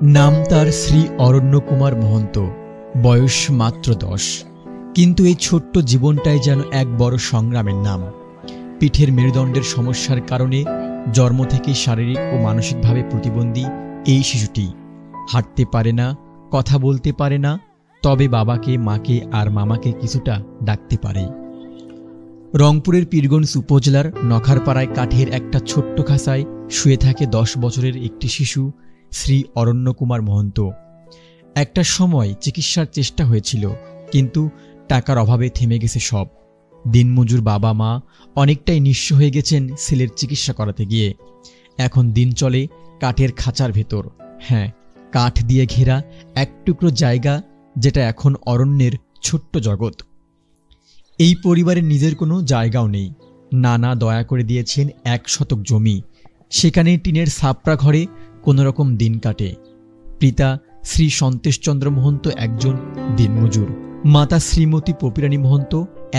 নাম তার শ্রী অরণ্যকুমার মহন্ত, বয়স মাত্র 10। কিন্তু এই ছোট্ট জীবনটাই যেন এক বড় সংগ্রামের নাম। পিঠের মেরুদণ্ডের সমস্যার কারণে জন্ম থেকে শারীরিক ও মানসিকভাবে প্রতিবন্ধী এই শিশুটি হাঁটতে পারে না, কথা বলতে পারে না, তবে বাবাকে, মাকে আর মামাকে কিছুটা ডাকতে পারে। রংপুরের পীরগঞ্জ উপজেলার নখারপাড়ায় কাঠের একটা ছোট্ট খাঁচায় শুয়ে থাকে 10 বছরের একটি শিশু শ্রী অরণ্যকুমার মহন্ত। একটা সময় চিকিৎসার চেষ্টা হয়েছিল, কিন্তু টাকার অভাবে থেমে গেছে সব। দিনমজুর বাবা মা অনেকটাই নিঃস্ব হয়ে গেছেন ছেলের চিকিৎসা করাতে গিয়ে। এখন দিন চলে কাঠের খাঁচার ভেতর। হ্যাঁ, কাঠ দিয়ে ঘেরা এক টুকরো জায়গা, যেটা এখন অরণ্যের ছোট্ট জগৎ। এই পরিবারের নিজের কোনো জায়গাও নেই। নানা দয়া করে দিয়েছেন 1 শতক জমি, সেখানে টিনের ছাপড়া ঘরে কোনোরকম দিন কাটে। পিতা শ্রী সন্তেশচন্দ্র মহন্ত একজন দিনমজুর, মাতা শ্রীমতী পপিরানী মহন্ত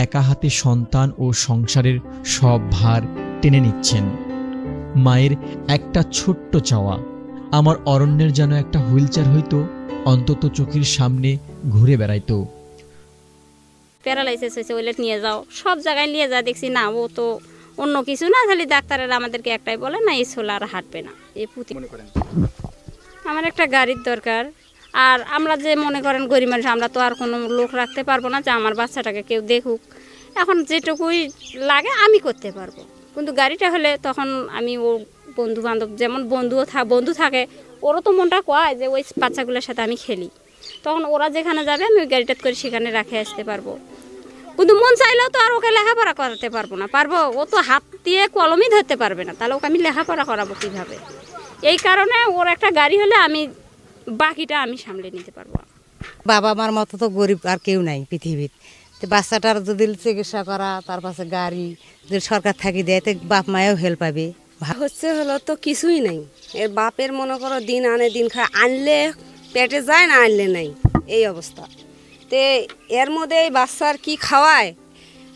একা হাতে সন্তান ও সংসারের সব ভার টেনে নিচ্ছেন। মায়ের একটা ছোট্ট চাওয়া, আমার অরণ্যের যেন একটা হুইলচেয়ার হইতো, অন্তত চোখের সামনে ঘুরে বেড়াইতো। প্যারালাইসিস হয়েছে, ওইলেট নিয়ে যাও, সব জায়গায় নিয়ে যা, দেখছি না ও তো অন্য কিছু না, খালি ডাক্তারেরা আমাদেরকে একটাই বলে না, এই ছোলা আর হাঁটবে না। এই পুঁতি আমার একটা গাড়ির দরকার। আর আমরা যে মনে করেন গরিব মানুষ, আমরা তো আর কোনো লোক রাখতে পারবো না যে আমার বাচ্চাটাকে কেউ দেখুক। এখন যেটুকুই লাগে আমি করতে পারবো, কিন্তু গাড়িটা হলে তখন আমি ও বন্ধু বান্ধব, যেমন বন্ধু থাকে, ওরও তো মনটা কয় যে ওই বাচ্চাগুলোর সাথে আমি খেলি, তখন ওরা যেখানে যাবে আমি ওই গাড়িটা করে সেখানে রাখে আসতে পারবো। কিন্তু মন চাইলেও তো আর ওকে লেখাপড়া করাতে পারবো না। পারবো? ও তো হাত দিয়ে কলমই ধরতে পারবে না, তাহলে ওকে আমি লেখাপড়া করাবো কীভাবে? এই কারণে ওর একটা গাড়ি হলে আমি বাকিটা আমি সামলে নিতে পারবো। বাবা মার মতো তো গরিব আর কেউ নাই পৃথিবীর। তো বাচ্চাটার যদি চিকিৎসা করা, তার পাশে গাড়ি যদি সরকার থাকি দেয়, তো বাপ মায়েও হেল্প পাবে। হলো তো কিছুই নাই। এর বাপের মনে করো দিন আনে দিন খায়, আনলে পেটে যায় না, আনলে নাই, এই অবস্থা। তে এর মধ্যে এই বাচ্চার কি খাওয়ায়,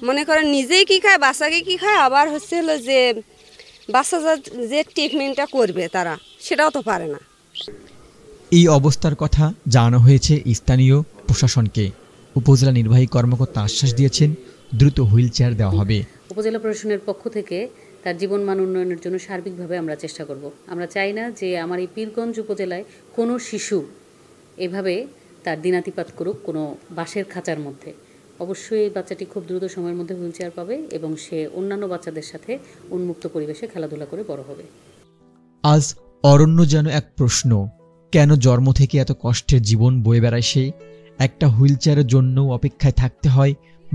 মনে করেন নিজেই কি খায়, বাচ্চাকে কি খায়, আবার হলো যে বাচ্চা যে ট্রিটমেন্টটা করবে তারা সেটাও তো পারে না। এই অবস্থার কথা জানানো হয়েছে স্থানীয় প্রশাসনকে। উপজেলা নির্বাহী কর্মকর্তা আশ্বাস দিয়েছেন দ্রুত হুইল চেয়ার দেওয়া হবে। উপজেলা প্রশাসনের পক্ষ থেকে তার জীবনমান উন্নয়নের জন্য সার্বিকভাবে আমরা চেষ্টা করব। আমরা চাই না যে আমার এই পীরগঞ্জ উপজেলায় কোনো শিশু এভাবে তার দিনাতিপাত করুক কোনো বাঁশের খাঁচার মধ্যে। অবশ্যই এই বাচ্চাটি খুব দ্রুত সময়ের মধ্যে হুইল চেয়ার পাবে এবং সে অন্যান্য বাচ্চাদের সাথে উন্মুক্ত পরিবেশে খেলাধুলা করে বড় হবে। আজ অরণ্য যেন এক প্রশ্ন, কেন জন্ম থেকে এত কষ্টের জীবন বয়ে বেড়ায় সে? একটা হুইল চেয়ারের জন্য অপেক্ষায় থাকতে হয়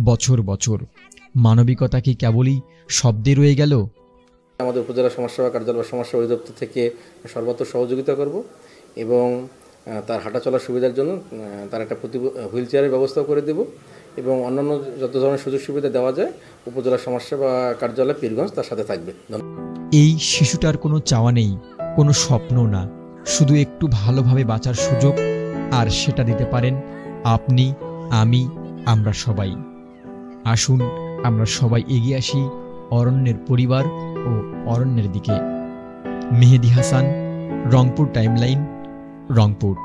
বছর বছর। মানবিকতা কি কেবলই শব্দে রয়ে গেল? আমাদের উপজেলা সমাজসেবা কার্যালয় বা সমস্যা অধিদপ্তর থেকে সর্বত্র সহযোগিতা করব এবং তার হাঁটা চলার সুবিধার জন্য তার একটা হুইল চেয়ারের ব্যবস্থাও করে দেব এবং অন্যান্য যত ধরনের সুযোগ সুবিধা দেওয়া যায় উপজেলা সমাজসেবা কার্যালয় পীরগঞ্জ তার সাথে থাকবে। এই শিশুটার কোনো চাওয়া নেই, কোনো স্বপ্ন না, শুধু একটু ভালোভাবে বাঁচার সুযোগ, আর সেটা দিতে পারেন আপনি, আমি, আমরা সবাই। আসুন আমরা সবাই এগিয়ে আসি অরণ্যের পরিবার ও অরণ্যের দিকে। মেহেদি হাসান, রংপুর টাইমলাইন, রংপুর।